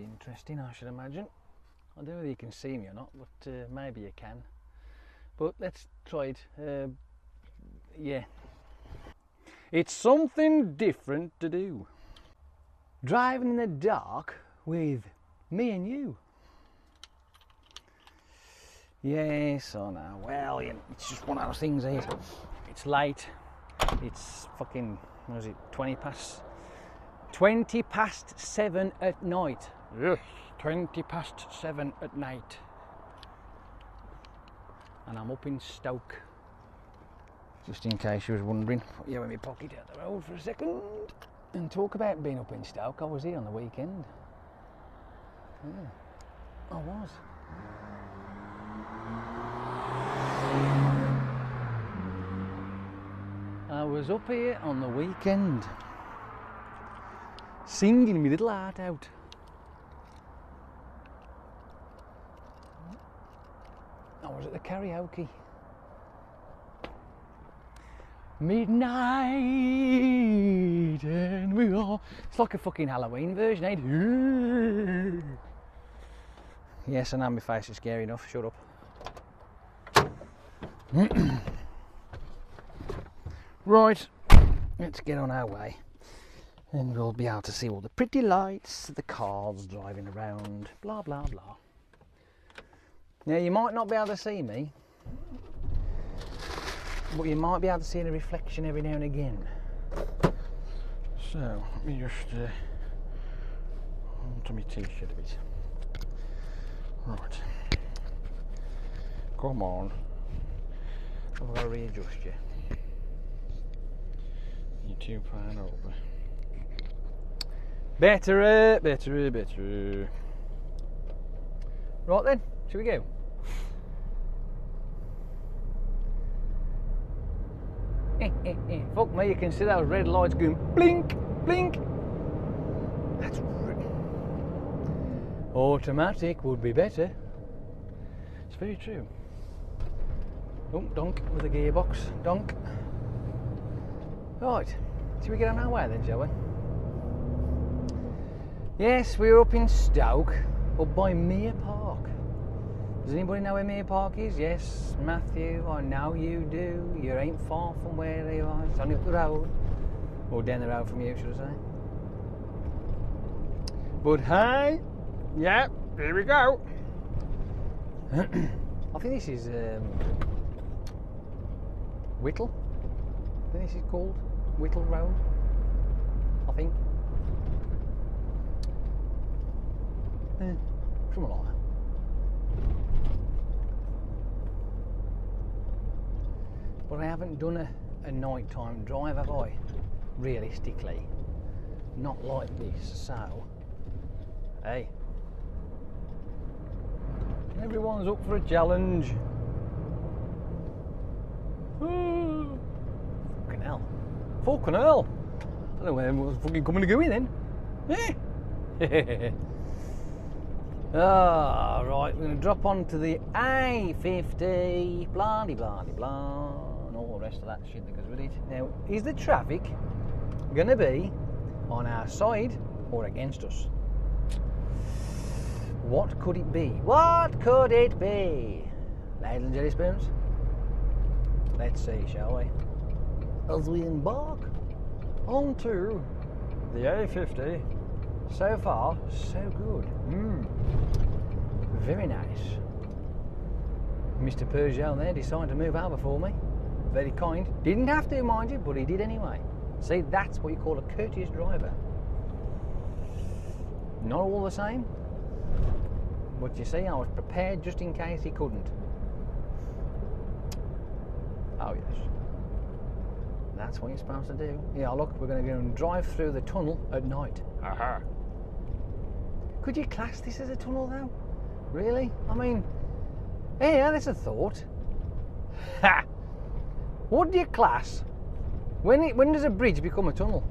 interesting, I should imagine. I don't know whether you can see me or not, but maybe you can. But let's try it. Yeah. It's something different to do. Driving in the dark with me and you. Yes, I know. Well, it's just one of those things here. It's late. It's fucking, what is it, 20 past 7 at night. Yes, 20 past 7 at night. And I'm up in Stoke. Just in case you was wondering, put you in my pocket out the road for a second. And talk about being up in Stoke, I was here on the weekend. Yeah, I was. I was up here on the weekend, singing my little heart out. I was at the karaoke. Midnight and we are. It's like a fucking Halloween version, eh? Yes, I know my face is scary enough, shut up. Right, let's get on our way and we'll be able to see all the pretty lights, the cars driving around, blah blah blah. Now you might not be able to see me, but you might be able to see a reflection every now and again. So, let me just onto my t-shirt a bit. Right. Come on. I've got to readjust you. You're too far over. Better. Right then, shall we go? Fuck me, you can see those red lights going blink, blink. That's automatic would be better. It's very true. Dunk, dunk with a gearbox, dunk. Right, shall we get on our way then, shall we? Yes, we're up in Stoke, up by Mere Park. Does anybody know where Mere Park is? Yes, Matthew, I know you do. You ain't far from where you are. It's only up the road. Or down the road from you, should I say. But hey, yeah, here we go. I think this is Whittle. I think this is called Whittle Road. I think. Something like that. But I haven't done a nighttime drive, have I? Realistically. Not like this, so. Hey. Everyone's up for a challenge. Fucking hell. Fucking hell. I don't know where everyone's fucking coming to go in then. Eh? Ah, right, we're going to drop onto the A50, blah de blah de blah, and all the rest of that shit that goes with it. Now, is the traffic going to be on our side or against us? What could it be? What could it be? Ladle and jelly spoons? Let's see, shall we? As we embark onto the A50. So far, so good. Very nice. Mr. Peugeot there decided to move over for me. Very kind. Didn't have to, mind you, but he did anyway. See, that's what you call a courteous driver. Not all the same, but you see, I was prepared just in case he couldn't. Oh yes. That's what you're supposed to do. Yeah, look, we're going to go and drive through the tunnel at night. Aha. Could you class this as a tunnel though? Really? I mean, yeah, that's a thought. Ha! What do you class? When does a bridge become a tunnel?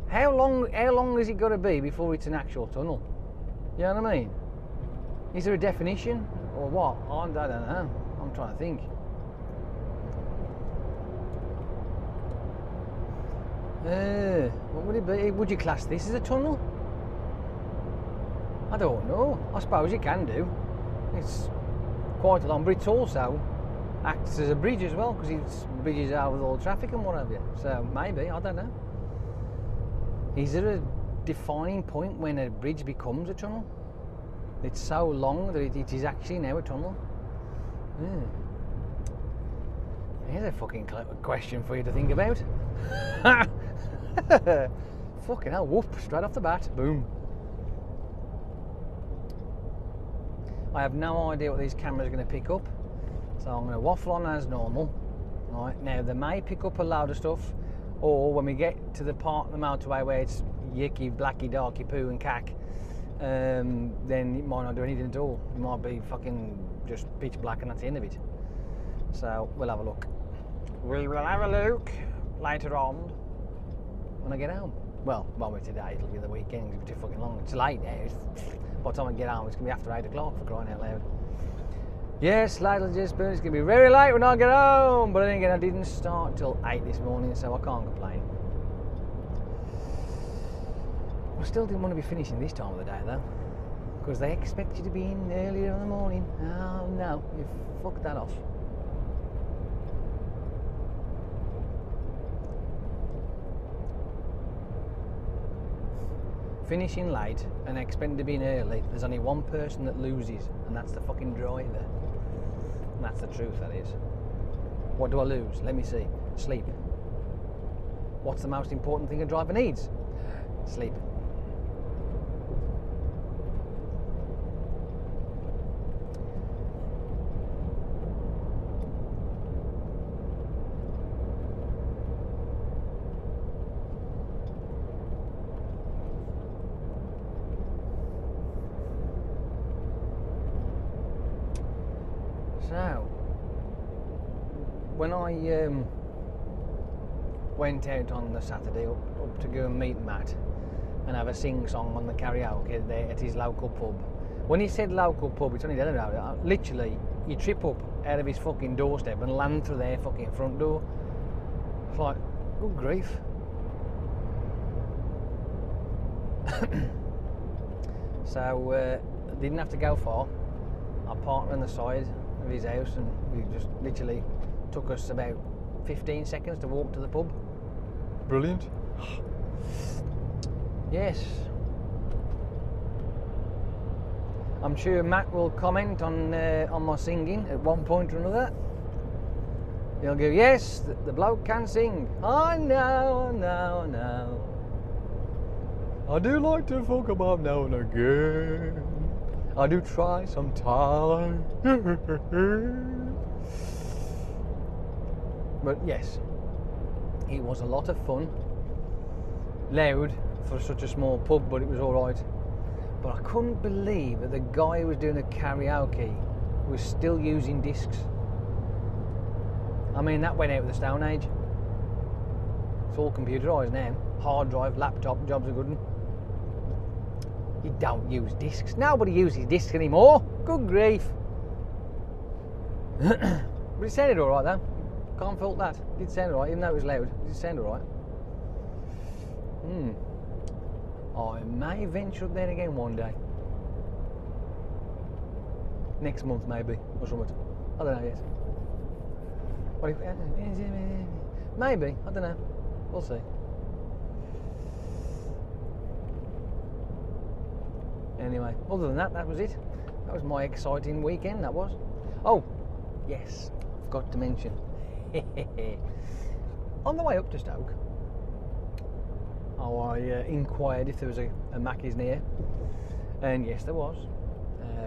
How long has it got to be before it's an actual tunnel? You know what I mean? Is there a definition or what? I don't know. I'm trying to think. What would it be? Would you class this as a tunnel? I don't know. I suppose you can do. It's quite long, but it's also acts as a bridge as well, because it bridges out with all traffic and what have you. So maybe, I don't know. Is there a defining point when a bridge becomes a tunnel? It's so long that it is actually now a tunnel. Here's a fucking question for you to think about. Fucking hell, whoop, straight off the bat, boom. I have no idea what these cameras are going to pick up, so I'm going to waffle on as normal. Right, now they may pick up a load of stuff, or when we get to the part of the motorway where it's yicky, blacky, darky, poo and cack, then it might not do anything at all. It might be fucking just pitch black and that's the end of it. So we'll have a look. We will have a look later on when I get home. Well, won't be today, it'll be the weekend, it'll be too fucking long. It's late now. By the time I get home, it's going to be after 8 o'clock, for crying out loud. Yes, ladle just burn, it's going to be very late when I get home. But then again, I didn't start till 8 this morning, so I can't complain. I still didn't want to be finishing this time of the day though, because they expect you to be in earlier in the morning. Oh no, you fucked that off. Finishing late and expecting to be in early, there's only one person that loses, and that's the fucking driver. And that's the truth, that is. What do I lose? Let me see. Sleep. What's the most important thing a driver needs? Sleep. So, when I went out on the Saturday up to go and meet Matt and have a sing-song on the karaoke there at his local pub. When he said local pub, it's only down the road. Literally, you trip up out of his fucking doorstep and land through their fucking front door. It's like, good grief. So, didn't have to go far. I parked on the side of his house, and we just literally took us about 15 seconds to walk to the pub. Brilliant. Yes. I'm sure Matt will comment on my singing at one point or another. He'll go, yes, the bloke can sing. I know. I do like to fuck about now and again. I do try sometimes. But yes, it was a lot of fun. Loud for such a small pub, but it was alright. But I couldn't believe that the guy who was doing the karaoke was still using discs. I mean, that went out with the Stone Age. It's all computerised now. Hard drive, laptop, jobs are good one. You don't use discs. Nobody uses discs anymore. Good grief. But it sounded alright though. Can't fault that. It did sound alright, even though it was loud. It did sound alright. I may venture up there again one day. Next month maybe, or something. I don't know yet. What if, maybe, I don't know. We'll see. Anyway, other than that, that was it. That was my exciting weekend, that was. Oh, yes, forgot to mention. On the way up to Stoke, I inquired if there was a Mackey's near, and yes, there was.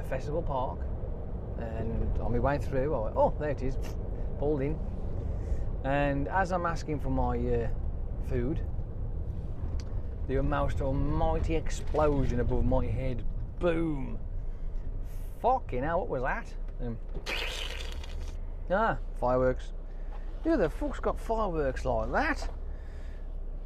Festival Park, and on my way through, I went, oh, there it is, pulled in, and as I'm asking for my food, the most almighty explosion above my head. Boom! Fucking hell, what was that? Fireworks. Who the fuck's got fireworks like that?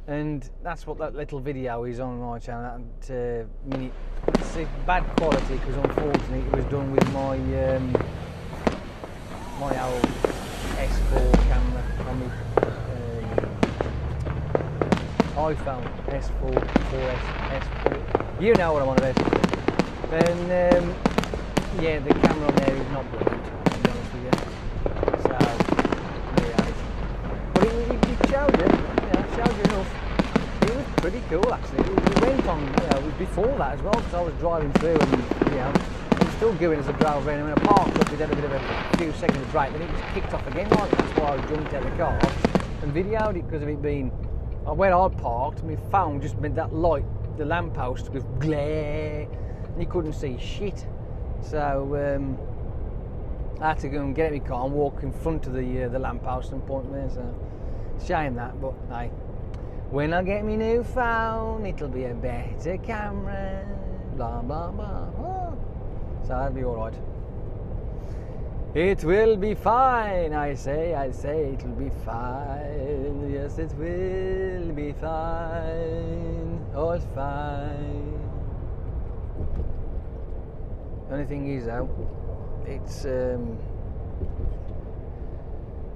And that's what that little video is on my channel. That minute. It's bad quality because unfortunately it was done with my my old S4 camera on my iPhone S4, 4S, S4. You know what I'm on about. And yeah, the camera on there is not brilliant, to be honest with you. So, yeah. But it showed you, it showed you enough. It was pretty cool actually. We went on, it was before that as well, because I was driving through and, it was still going as I drove around. And when I parked up, we had a bit of a few seconds of break, then it just kicked off again. Like, that's why I jumped out of the car and videoed it, because of it being, where I parked, my phone just meant that light, the lamppost was glare, and you couldn't see shit. So I had to go and get out of my car and walk in front of the lamppost and point there. So shame that, but hey, when I get my new phone, it'll be a better camera. Blah blah blah. Oh. So that'll be all right. It will be fine, I say it'll be fine. Yes, it will be fine, all fine. The only thing is though, it's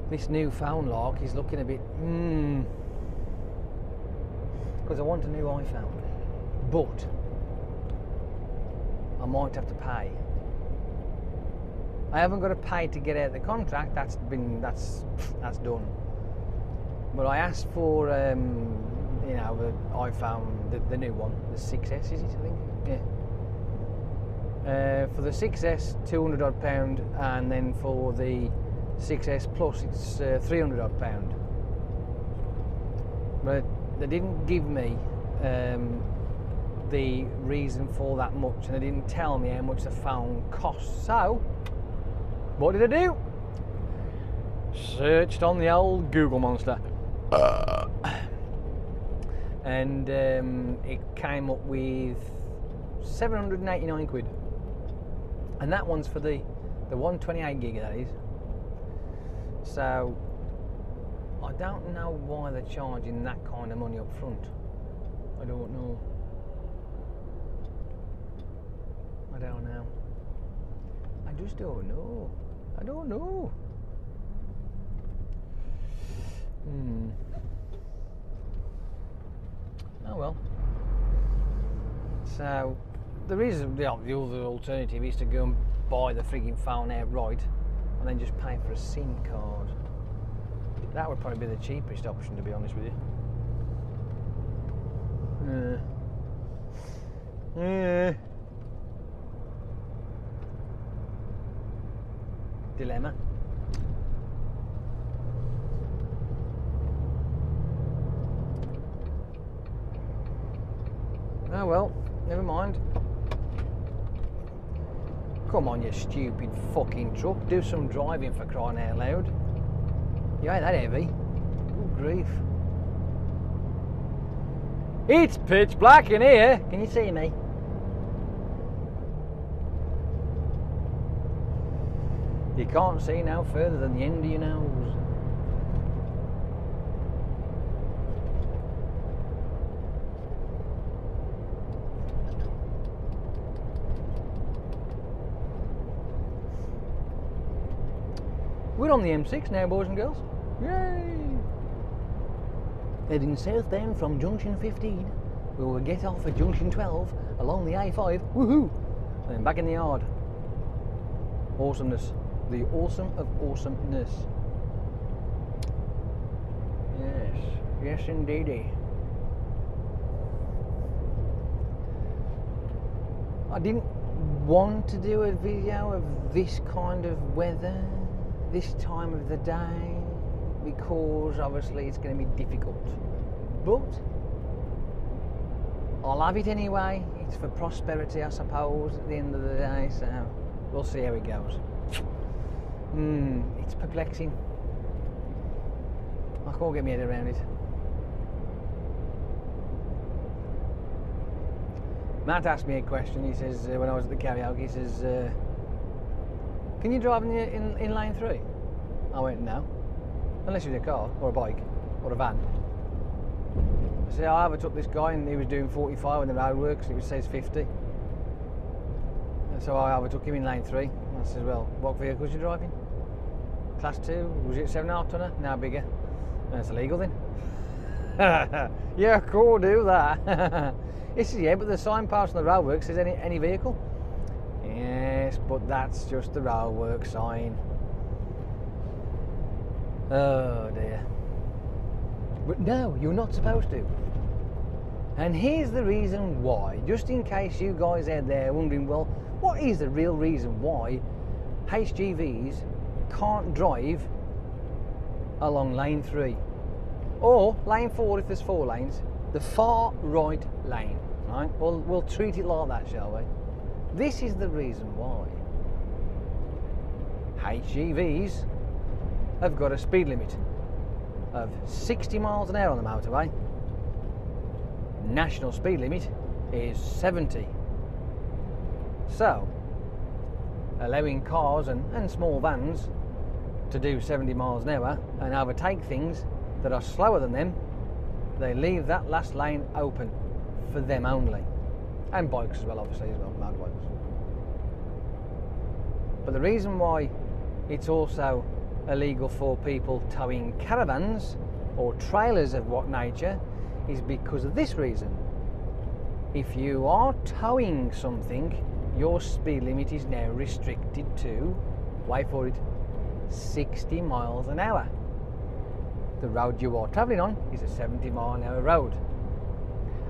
this new phone lock is looking a bit because I want a new iPhone, but I might have to pay. I haven't got to pay to get out of the contract. That's done. But I asked for the iPhone, the new one, the 6S is it? I think. Yeah. For the 6S, £200 odd, and then for the 6S Plus, it's £300 odd. But they didn't give me the reason for that much, and they didn't tell me how much the phone costs. So, what did I do? Searched on the old Google monster. And it came up with 789 quid. And that one's for the 128 gig, that is. So, I don't know why they're charging that kind of money up front. I don't know. I don't know. I just don't know. I don't know. Oh well. So there is the other alternative is to go and buy the frigging phone outright and then just pay for a SIM card. That would probably be the cheapest option, to be honest with you. Dilemma. Oh well, never mind. Come on, you stupid fucking truck. Do some driving, for crying out loud. You ain't that heavy. Good grief. It's pitch black in here. Can you see me? You can't see no further than the end of your nose. We're on the M6 now, boys and girls. Yay! Heading southbound from junction 15. We will get off at junction 12 along the A5. Woohoo! And then back in the yard. Awesomeness. The awesome of awesomeness. Yes. Yes, indeedy. I didn't want to do a video of this kind of weather, this time of the day, because obviously it's going to be difficult. But I'll have it anyway. It's for prosperity, I suppose, at the end of the day, so we'll see how it goes. It's perplexing. I can't get my head around it. Matt asked me a question. He says, when I was at the karaoke, he says, can you drive in lane 3? I went, no. Unless you're in a car, or a bike, or a van. I said, I overtook this guy and he was doing 45 when the road works, and it says 50. And so I overtook him in lane 3. I said, well, what vehicles are you driving? Class 2, was it 7.5 tonner? Now bigger. And it's illegal then. Yeah, cool, do that. He says, yeah, but the signpost on the roadwork says any vehicle. Yes, but that's just the roadwork sign. Oh dear. But no, you're not supposed to. And here's the reason why, just in case you guys out there are wondering, well, what is the real reason why HGVs can't drive along lane 3 or lane 4 if there's 4 lanes, the far right lane, right? We'll treat it like that, shall we? This is the reason why. HGVs have got a speed limit of 60 miles an hour on the motorway. National speed limit is 70. So, allowing cars and small vans to do 70 miles an hour and overtake things that are slower than them, they leave that last lane open for them only. And bikes as well, obviously, as well, motorbikes. But the reason why it's also illegal for people towing caravans or trailers of what nature is because of this reason. If you are towing something, your speed limit is now restricted to, wait for it, 60 miles an hour. The road you are travelling on is a 70 mile an hour road.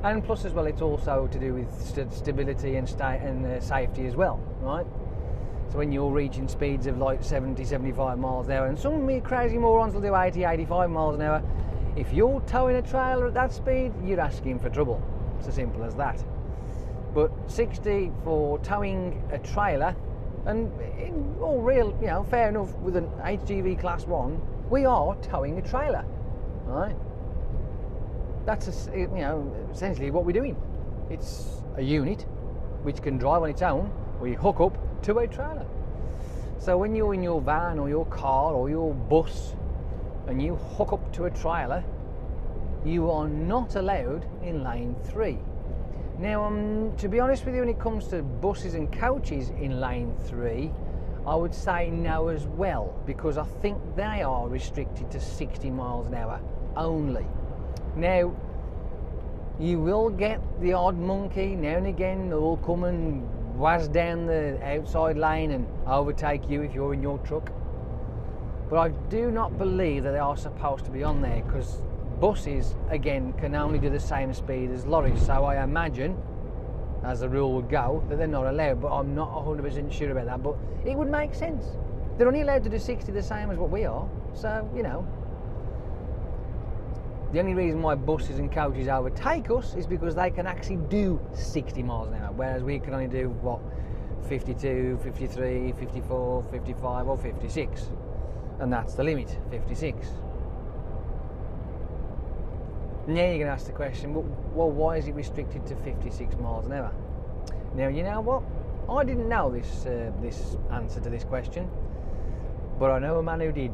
And plus as well, it's also to do with stability and safety as well, right? So when you're reaching speeds of like 70, 75 miles an hour, and some crazy morons will do 80, 85 miles an hour, if you're towing a trailer at that speed, you're asking for trouble. It's as simple as that. But 60 for towing a trailer, and in all real, you know, fair enough, with an HGV class 1, we are towing a trailer, right? That's essentially what we're doing. It's a unit which can drive on its own. We hook up to a trailer. So when you're in your van or your car or your bus and you hook up to a trailer, you are not allowed in lane 3. Now, to be honest with you, when it comes to buses and coaches in lane 3, I would say no as well, because I think they are restricted to 60 miles an hour only. Now, you will get the odd monkey now and again who will come and whiz down the outside lane and overtake you if you're in your truck. But I do not believe that they are supposed to be on there, because buses, again, can only do the same speed as lorries. So I imagine, as the rule would go, that they're not allowed, but I'm not 100% sure about that. But it would make sense. They're only allowed to do 60 the same as what we are. So, you know, the only reason why buses and coaches overtake us is because they can actually do 60 miles an hour, whereas we can only do, what, 52, 53, 54, 55 or 56. And that's the limit, 56. Now you're going to ask the question, well, why is it restricted to 56 miles an hour? Now, you know what? I didn't know this answer to this question, but I know a man who did.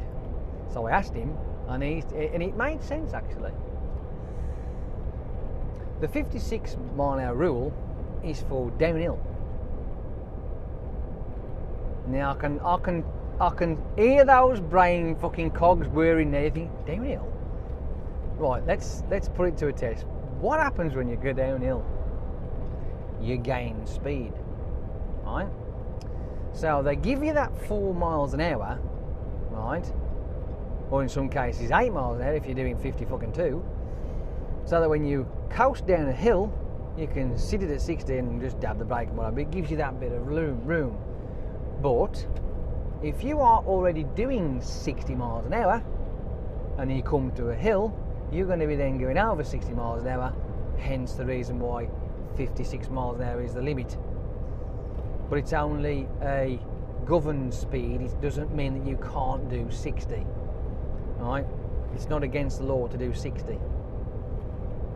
So I asked him, and it made sense, actually. The 56 mile an hour rule is for downhill. Now I can hear those brain fucking cogs whirring there. You think, downhill? Right, let's put it to a test. What happens when you go downhill? You gain speed, right? So they give you that 4 miles an hour, right? Or in some cases 8 miles an hour if you're doing 50 fucking 2. So that when you coast down a hill, you can sit it at 60 and just dab the brake and whatever. It gives you that bit of room. But if you are already doing 60 miles an hour and you come to a hill, you're going to be then going over 60 miles an hour, hence the reason why 56 miles an hour is the limit. But it's only a governed speed. It doesn't mean that you can't do 60. Right? It's not against the law to do 60.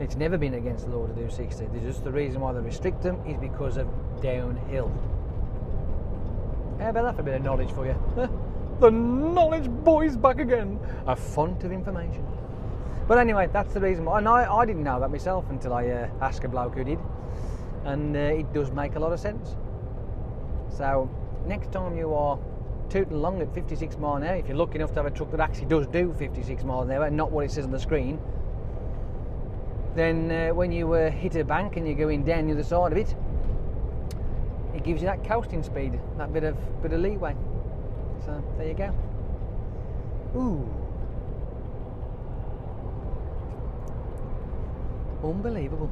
It's never been against the law to do 60. Just the reason why they restrict them is because of downhill. How about that for a bit of knowledge for you? The knowledge boy's back again. A font of information. But anyway, that's the reason why. And I didn't know that myself until I asked a bloke who did. And it does make a lot of sense. So next time you are tooting along at 56 miles an hour, if you're lucky enough to have a truck that actually does do 56 miles an hour and not what it says on the screen, then when you hit a bank and you're going down the other side of it, gives you that coasting speed, that bit of leeway. So there you go. Ooh, unbelievable.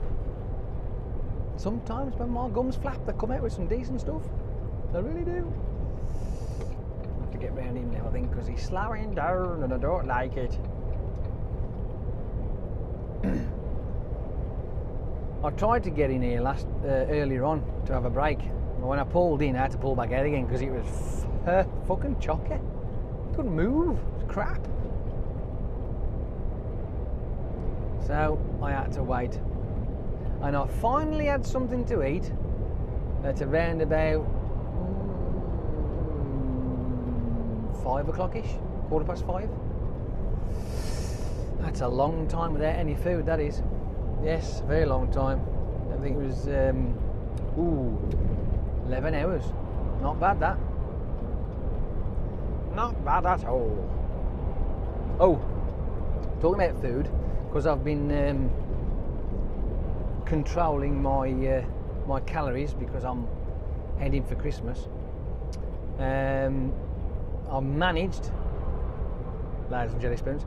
Sometimes when my gums flap, they come out with some decent stuff. They really do. I have to get round him now, I think, because he's slowing down and I don't like it. I tried to get in here earlier on to have a break. But when I pulled in, I had to pull back out again because it was fucking chocker. Couldn't move. It was crap. So I had to wait. And I finally had something to eat at around about 5 o'clock-ish, 5:15. That's a long time without any food, that is. Yes, a very long time. I think it was 11 hours. Not bad, that. Not bad at all. Oh, talking about food, because I've been controlling my calories because I'm heading for Christmas. I've managed, ladies and jelly spoons,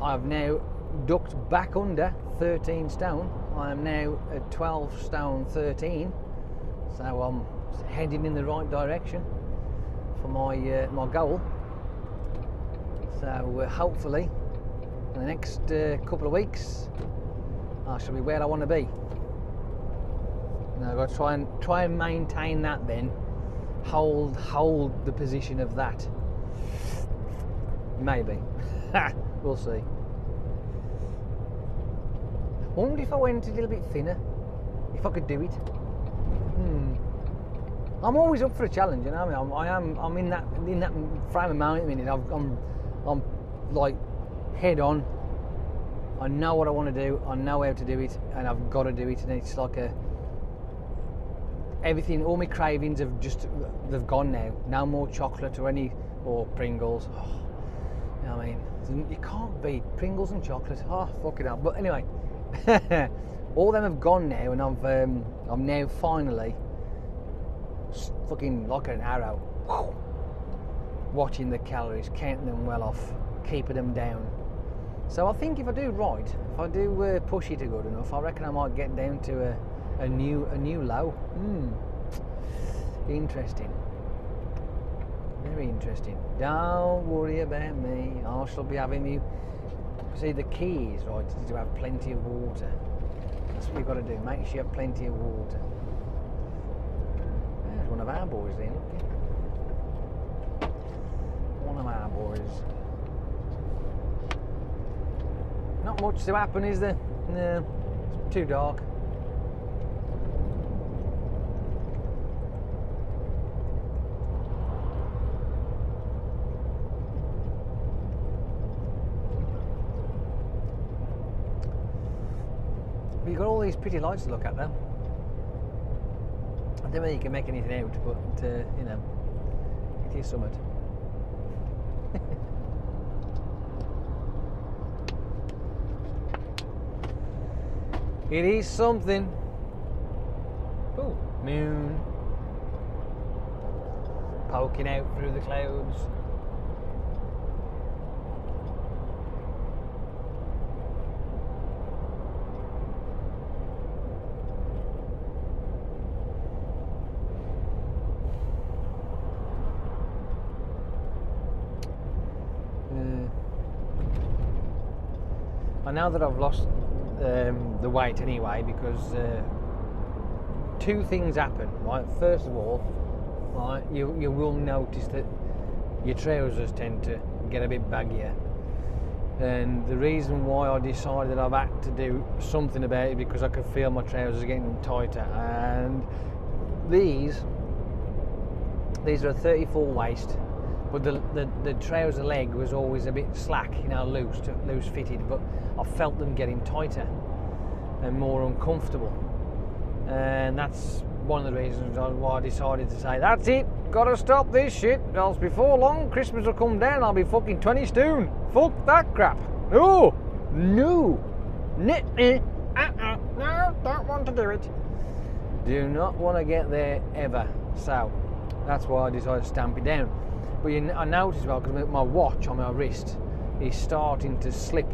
I've now ducked back under 13 stone. I am now at 12 stone 13, so I'm heading in the right direction for my goal. So hopefully in the next couple of weeks I shall be where I want to be. Now I've got to try and maintain that, then hold the position of that. Maybe. We'll see. Wonder if I went a little bit thinner, if I could do it. I'm always up for a challenge, you know. I'm in that frame of mind at the minute. I'm like head on. I know what I want to do. I know how to do it, and I've got to do it. And it's like everything. All my cravings they've gone now. No more chocolate or Pringles. Oh, you know what I mean? You can't beat Pringles and chocolate. Oh, fuck it up. But anyway, all them have gone now, and I'm now finally fucking like an arrow, watching the calories, counting them well off, keeping them down. So I think if I do right, if I do push it good enough, I reckon I might get down to a new low. Interesting. Very interesting. Don't worry about me. I shall be having you. See, the key is, right, is to have plenty of water. That's what you've got to do. Make sure you have plenty of water. There's one of our boys then. One of our boys. Not much to happen, is there? No, it's too dark. But you've got all these pretty lights to look at though. I don't know whether you can make anything out, but you know, it is something. It is something. Oh, moon poking out through the clouds. I know that I've lost the weight anyway, because two things happen, right? First of all, right, you will notice that your trousers tend to get a bit baggier, and the reason why I decided I've had to do something about it because I could feel my trousers getting tighter. And these are a 34 waist, but the trouser leg was always a bit slack, you know, loose fitted, but I felt them getting tighter and more uncomfortable, and that's one of the reasons why I decided to say, that's it, gotta stop this shit, else before long Christmas will come down, I'll be fucking 20 stone. Fuck that crap. No, don't want to do it. Do not want to get there ever. So that's why I decided to stamp it down. But I noticed, well, because my watch on my wrist is starting to slip,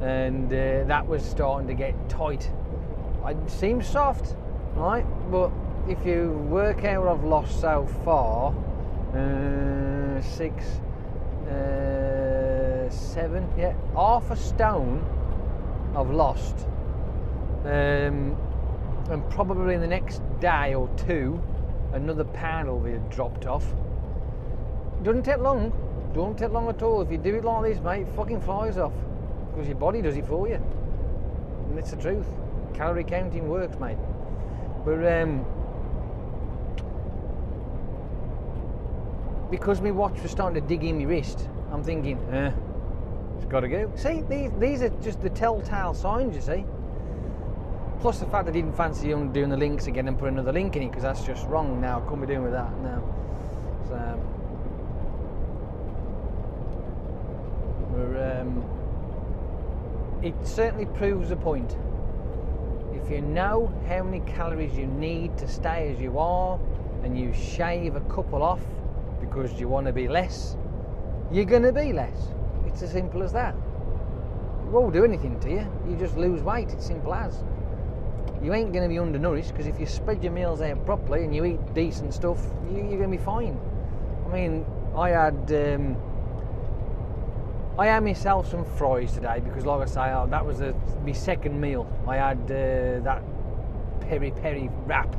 and that was starting to get tight. It seems soft, right? But if you work out what I've lost so far, 6, 7, yeah, half a stone I've lost. And probably in the next day or two, another pound will be dropped off. Doesn't take long. Don't take long at all. If you do it like this, mate, it fucking flies off. Because your body does it for you. And it's the truth. Calorie counting works, mate. But because my watch was starting to dig in my wrist, I'm thinking, it's got to go. See, these are just the telltale signs, you see. Plus the fact I didn't fancy doing the links again and put another link in it, because that's just wrong now. I couldn't be doing with that now. So, it certainly proves a point. If you know how many calories you need to stay as you are, and you shave a couple off because you want to be less, you're going to be less. It's as simple as that. It won't do anything to you. You just lose weight. It's simple as. You ain't going to be undernourished, because if you spread your meals out properly and you eat decent stuff, you're going to be fine. I mean, I had myself some fries today, because like I say, that was my second meal. I had that peri-peri wrap,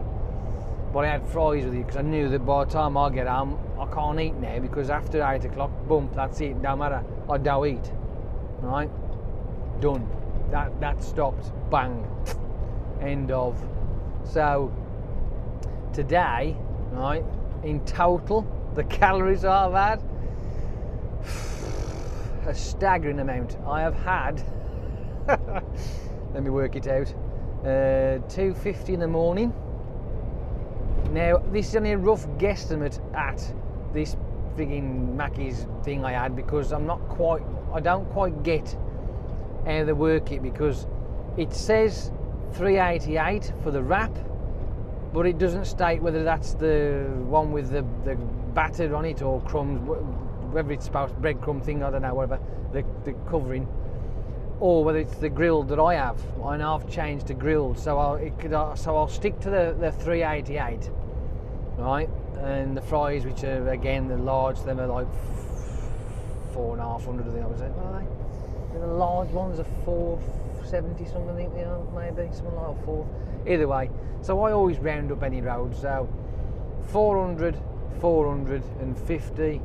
but I had fries with it because I knew that by the time I get home, I can't eat now, because after 8 o'clock, boom, that's it, don't matter, I don't eat, right? Done. That stopped, bang, end of. So today, right, in total, the calories I've had, a staggering amount. I have had, let me work it out, 250 in the morning. Now, this is only a rough guesstimate at this frigging Mackey's thing I had, because I don't quite get how they work it, because it says 388 for the wrap, but it doesn't state whether that's the one with the batter on it or crumbs, whether it's supposed breadcrumb thing, I don't know, whatever, the covering, or whether it's the grilled that I have. And I've changed to grilled, so I'll stick to the 388, right? And the fries, which are again the large, them are like 4,500, I think I was saying. What are they? The large ones are 470 something, I think they are, maybe something like that, 4. Either way, so I always round up any road. So 400, 450.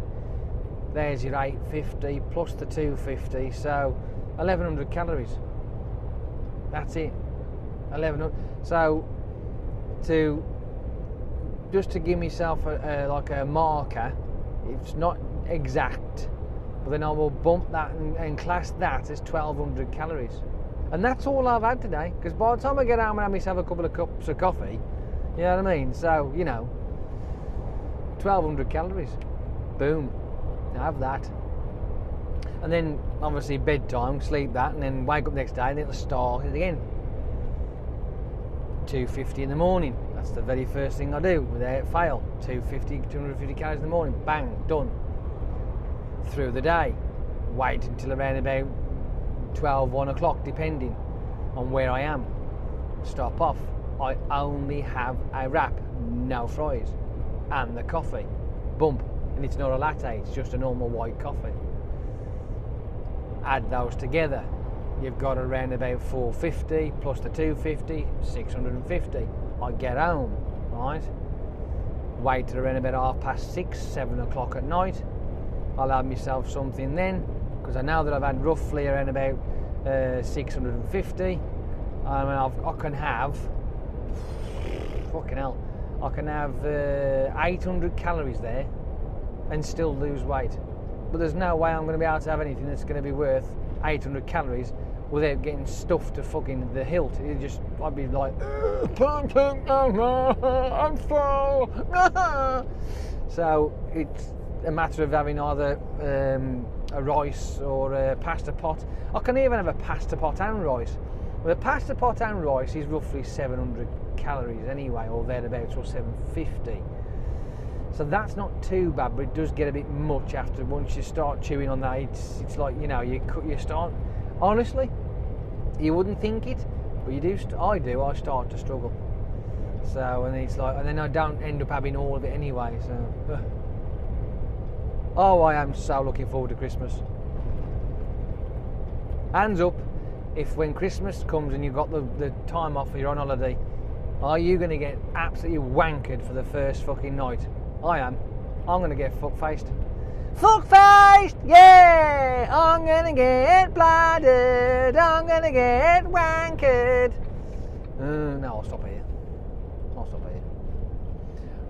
There's your 850 plus the 250, so 1,100 calories. That's it, 1,100. So just to give myself like a marker, it's not exact, but then I will bump that and class that as 1,200 calories. And that's all I've had today, because by the time I get home and have myself a couple of cups of coffee, you know what I mean? So, 1,200 calories. Boom. Have that. And then obviously bedtime, sleep that, and then wake up next day and it'll start it again. 250 in the morning. That's the very first thing I do without fail. 250 calories in the morning. Bang, done. Through the day. Wait until around about 12, 1 o'clock, depending on where I am. Stop off. I only have a wrap, no fries, and the coffee. Bump. And it's not a latte, it's just a normal white coffee. Add those together, you've got around about 450 plus the 250, 650. I get home, right? Wait till around about 6:30, 7 o'clock at night. I'll have myself something then, because I know that I've had roughly around about 650. I can have, fucking hell, I can have 800 calories there and still lose weight. But there's no way I'm going to be able to have anything that's going to be worth 800 calories without getting stuffed to fucking the hilt. I'd be like, I'm full. So it's a matter of having either a rice or a pasta pot. I can even have a pasta pot and rice, Well, the pasta pot and rice is roughly 700 calories anyway, or thereabouts, or 750. So that's not too bad, but it does get a bit much after once you start chewing on that. It's like, you know, you start. Honestly, you wouldn't think it, but you do. I start to struggle. So, and it's like, and then I don't end up having all of it anyway. So, oh, I am so looking forward to Christmas. Hands up, if when Christmas comes and you've got the time off and you're on holiday, are you going to get absolutely wankered for the first fucking night? I am. I'm going to get fuck-faced. Fuck-faced! Yeah! I'm going to get blooded. I'm going to get wankered. No, I'll stop here.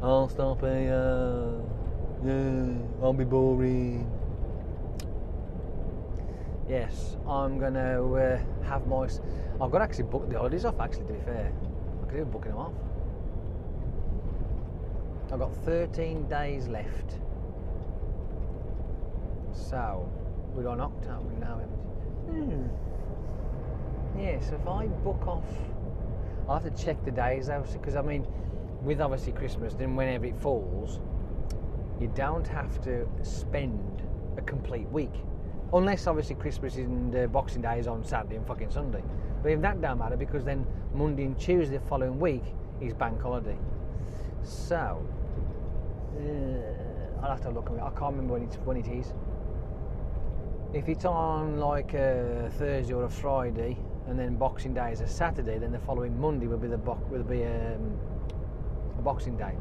I'll stop here. Yeah, I'll be boring. Yes, I'm going to have my... I've got to actually book the holidays off, actually, to be fair. I could even booking them off. I've got 13 days left. So, we're on October now, yeah, so if I book off, I'll have to check the days though, because I mean, with obviously Christmas, then whenever it falls, you don't have to spend a complete week. Unless obviously Christmas and Boxing Day is on Saturday and fucking Sunday. But even that don't matter, because then Monday and Tuesday the following week is bank holiday. So, I'll have to look at it. I can't remember when it is. If it's on like a Thursday or a Friday, and then Boxing Day is a Saturday, then the following Monday will be a Boxing Day.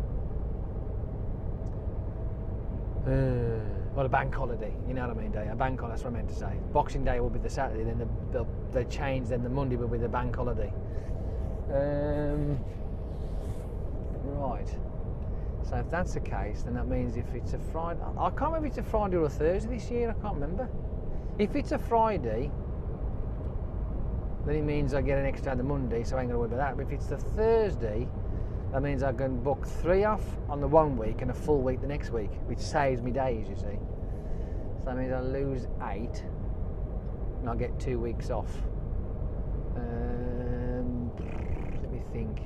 Well, a bank holiday, you know what I mean, a bank holiday, that's what I meant to say. Boxing Day will be the Saturday, then they change, then the Monday will be the bank holiday. Right. So if that's the case, then that means if it's a Friday... I can't remember if it's a Friday or a Thursday this year, I can't remember. If it's a Friday, then it means I get an extra on the Monday, so I ain't going to worry about that. But if it's the Thursday, that means I can book 3 off on the one week and a full week the next week, which saves me days, you see. So that means I lose 8, and I'll get 2 weeks off. Let me think.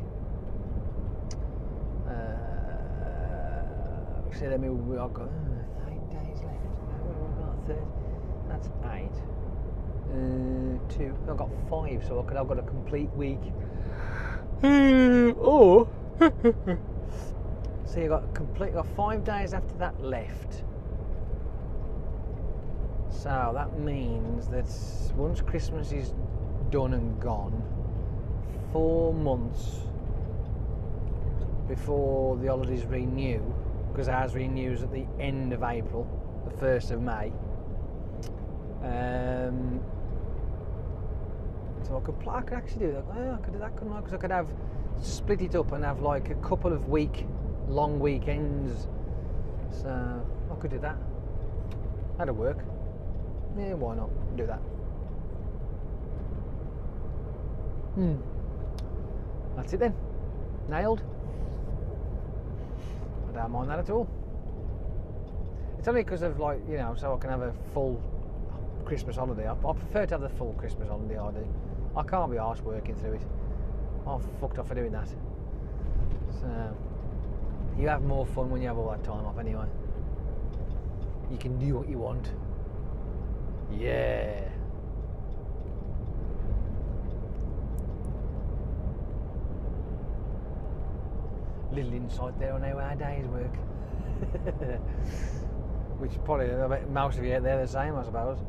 So let me. I've got 8 days left. I've got 30. That's 8. 2. I've got 5, so I've got a complete week. Or so you got 5 days after that left. So that means that once Christmas is done and gone, 4 months before the holidays renew, because ours renews at the end of April, the 1st of May. So I could actually do that. I could do that, couldn't I? Because I could have split it up and have like a couple of long weekends. So I could do that. That'd work. Yeah, why not? Do that. That's it then. Nailed. I don't mind that at all. It's only because of, like, you know, so I can have a full Christmas holiday. I prefer to have the full Christmas holiday, I do. I can't be arsed working through it. I'm fucked off for doing that. So, you have more fun when you have all that time off anyway. You can do what you want. Yeah. Little insight there on how our days work. Which probably most of you out there are the same, I suppose.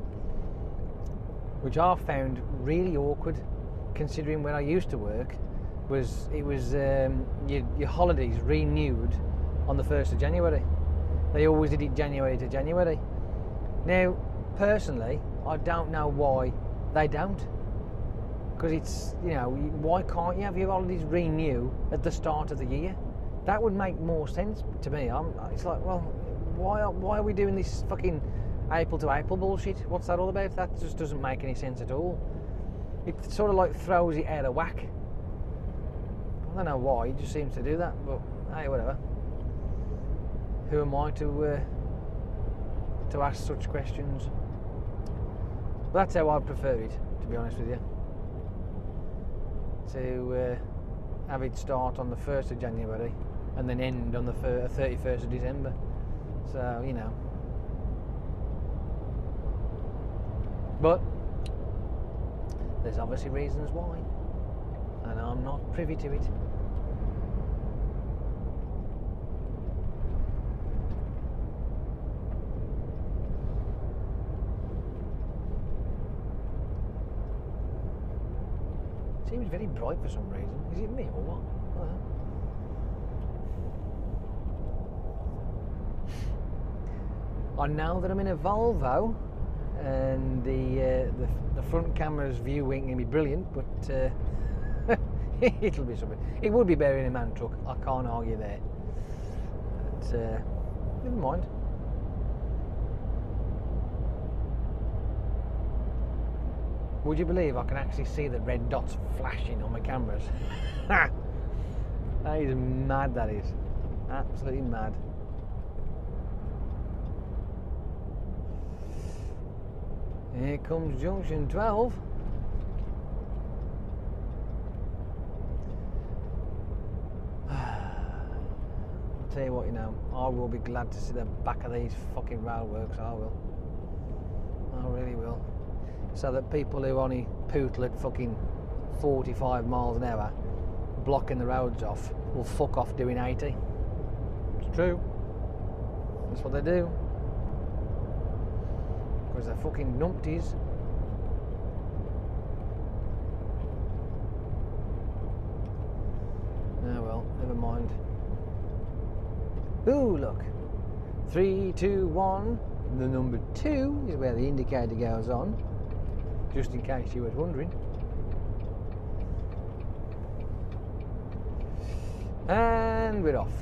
Which I found really awkward, considering when I used to work, was your holidays renewed on the 1st of January. They always did it January to January. Now, personally, I don't know why they don't. Because it's, you know, why can't you have your holidays renew at the start of the year? That would make more sense to me. It's like, well, why are we doing this fucking April to April bullshit? What's that all about? That just doesn't make any sense at all. It sort of like throws it out of whack. I don't know why, it just seems to do that, but hey, whatever. Who am I to ask such questions? But that's how I prefer it, to be honest with you. to have it start on the 1st of January and then end on the 31st of December. So, you know. But there's obviously reasons why, and I'm not privy to it. Seems very bright for some reason. Is it me or what? I know that I'm in a Volvo, and the front camera's view ain't gonna be brilliant, but it'll be something. It would be better in a man truck. I can't argue there. But never mind. Would you believe I can actually see the red dots flashing on my cameras? That is mad, that is. Absolutely mad. Here comes junction 12. I'll tell you what, you know, I will be glad to see the back of these fucking railworks, I will. I really will. So that people who only pootle at fucking 45 miles an hour blocking the roads off will fuck off doing 80. It's true. That's what they do. Because they're fucking numpties. Oh well, never mind. Ooh, look. 3, 2, 1. The number 2 is where the indicator goes on. Just in case you was wondering. And we're off.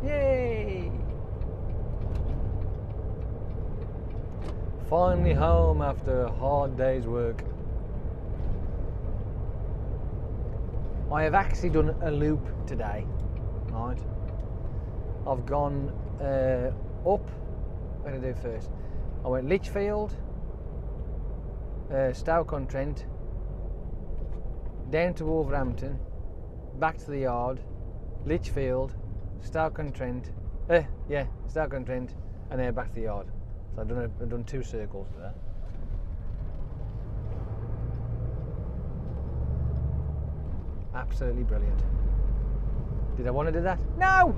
Yay! Finally home after a hard day's work. I have actually done a loop today, right? I've gone up. What did I do first? I went Lichfield, Stoke-on-Trent, down to Wolverhampton, back to the yard, Lichfield, Stoke-on-Trent, Stoke-on-Trent, and then back to the yard. So I've done 2 circles there. Absolutely brilliant. Did I want to do that? No!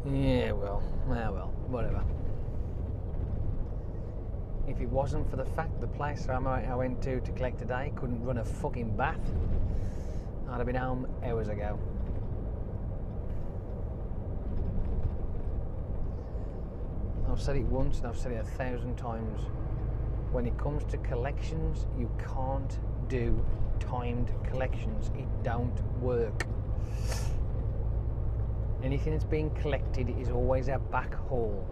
Yeah, well, whatever. If it wasn't for the fact the place I went to collect today couldn't run a fucking bath, I'd have been home hours ago. I've said it once and I've said it 1,000 times. When it comes to collections, you can't do timed collections. It don't work. Anything that's being collected is always a back haul.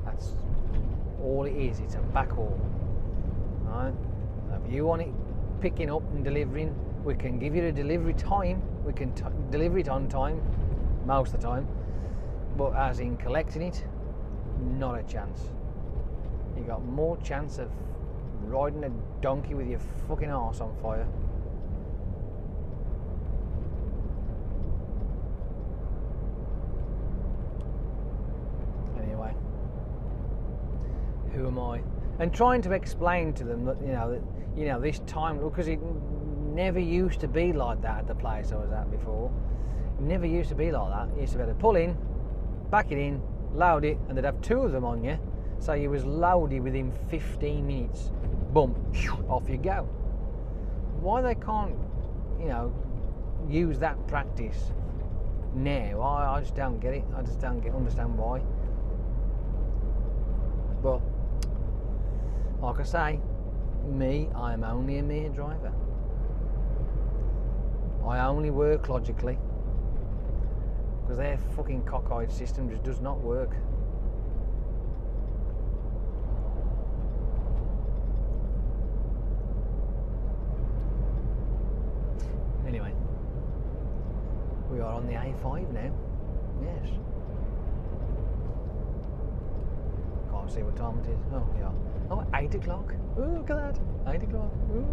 That's all it is. It's a back haul. Right? If you want it picking up and delivering, we can give you a delivery time. We can deliver it on time, most of the time. But as in collecting it, not a chance. You got more chance of riding a donkey with your fucking arse on fire. Anyway, who am I? And trying to explain to them that this time, because it never used to be like that at the place I was at before. It never used to be like that. You used to be able to pull in, back it in, load it, and they'd have 2 of them on you, so you was loaded within 15 minutes. Boom, off you go. Why they can't, use that practice now? I just don't get it. I just don't understand why. But like I say, I am only a mere driver. I only work logically, because their fucking cockeyed system just does not work. Anyway, we are on the A5 now. Yes. God, see what time it is. Oh, yeah. Oh, 8 o'clock. Ooh, look at that. 8 o'clock. Ooh.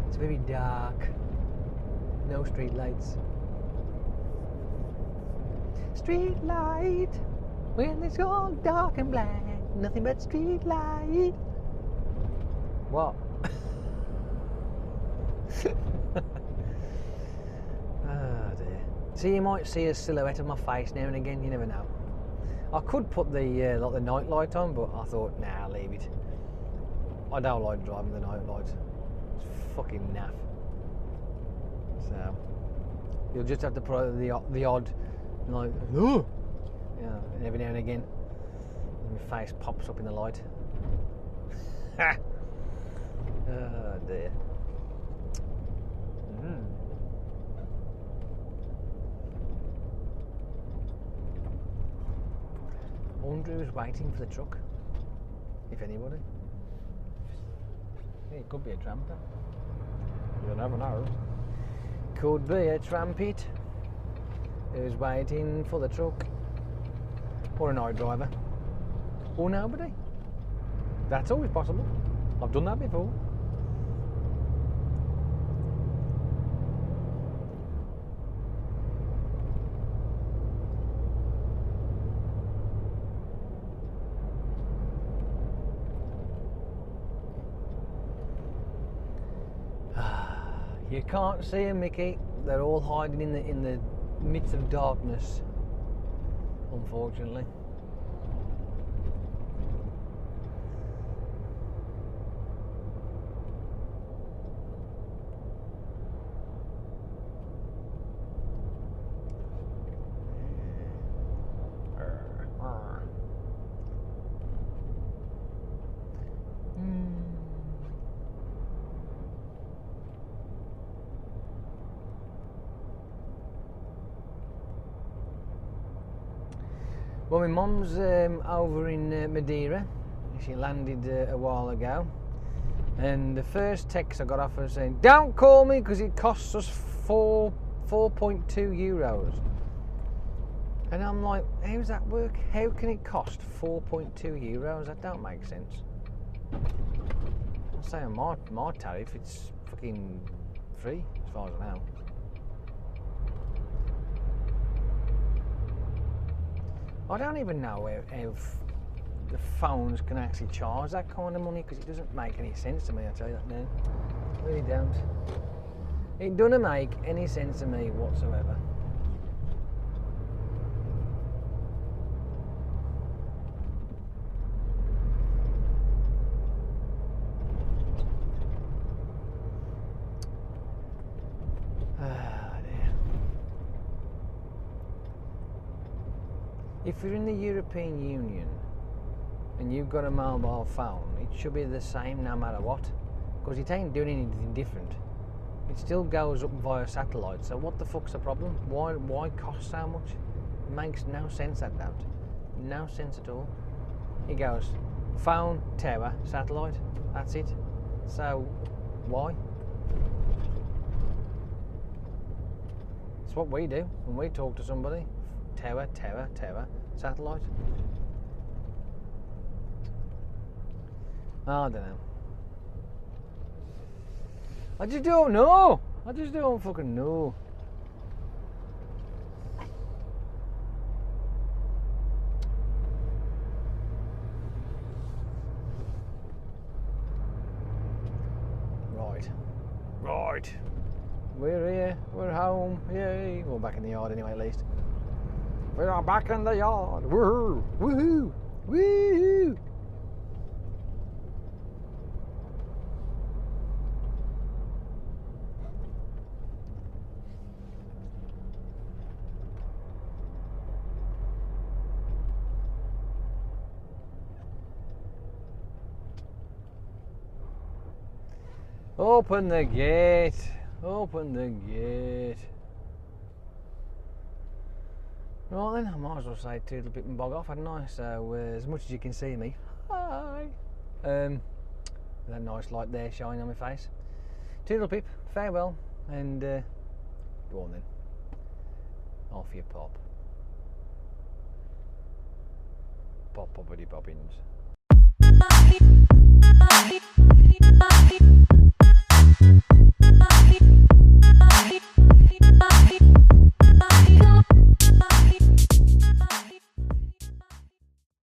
It's very dark. No street lights. Street light, when it's all dark and black, nothing but street light. What? Oh dear. See, you might see a silhouette of my face now and again. You never know. I could put the like the night light on, but I thought, nah, leave it. I don't like driving the night light. It's fucking naff. So you'll just have to put the odd, like, oh, you know, every now and again, and your face pops up in the light. Oh dear. I wonder who's waiting for the truck, if anybody. Yeah, it could be a tramper. You never know. Could be a trampet who's waiting for the truck, or a night driver, or nobody. That's always possible. I've done that before. You can't see them, Mickey. They're all hiding in the midst of darkness, unfortunately. Well, my mum's over in Madeira. She landed a while ago, and the first text I got off her saying, "Don't call me because it costs us 4.2 euros." And I'm like, how does that work? How can it cost 4.2 euros? That don't make sense. I'll say on my tariff, it's fucking free as far as I know. I don't even know how the phones can actually charge that kind of money, because it doesn't make any sense to me, I tell you that now. It really don't. It doesn't make any sense to me whatsoever. If you're in the European Union and you've got a mobile phone, it should be the same no matter what, because it ain't doing anything different. It still goes up via satellite, so what the fuck's the problem? Why cost so much? It makes no sense, that don't. No sense at all. It goes phone, tower, satellite, that's it. So why? It's what we do when we talk to somebody. Tower, satellite. I don't know. I just don't know. I just don't fucking know. Right. We're here. We're home. Yay. We're back in the yard anyway, at least. We are back in the yard. Woohoo! Woohoo! Woohoo! Open the gate. Open the gate. Right then, I might as well say toodle pip and bog off, hadn't I? So as much as you can see me, hi. With that nice light there shining on my face. Toodle pip, farewell, and go on then. Off you pop. Pop poppity poppins.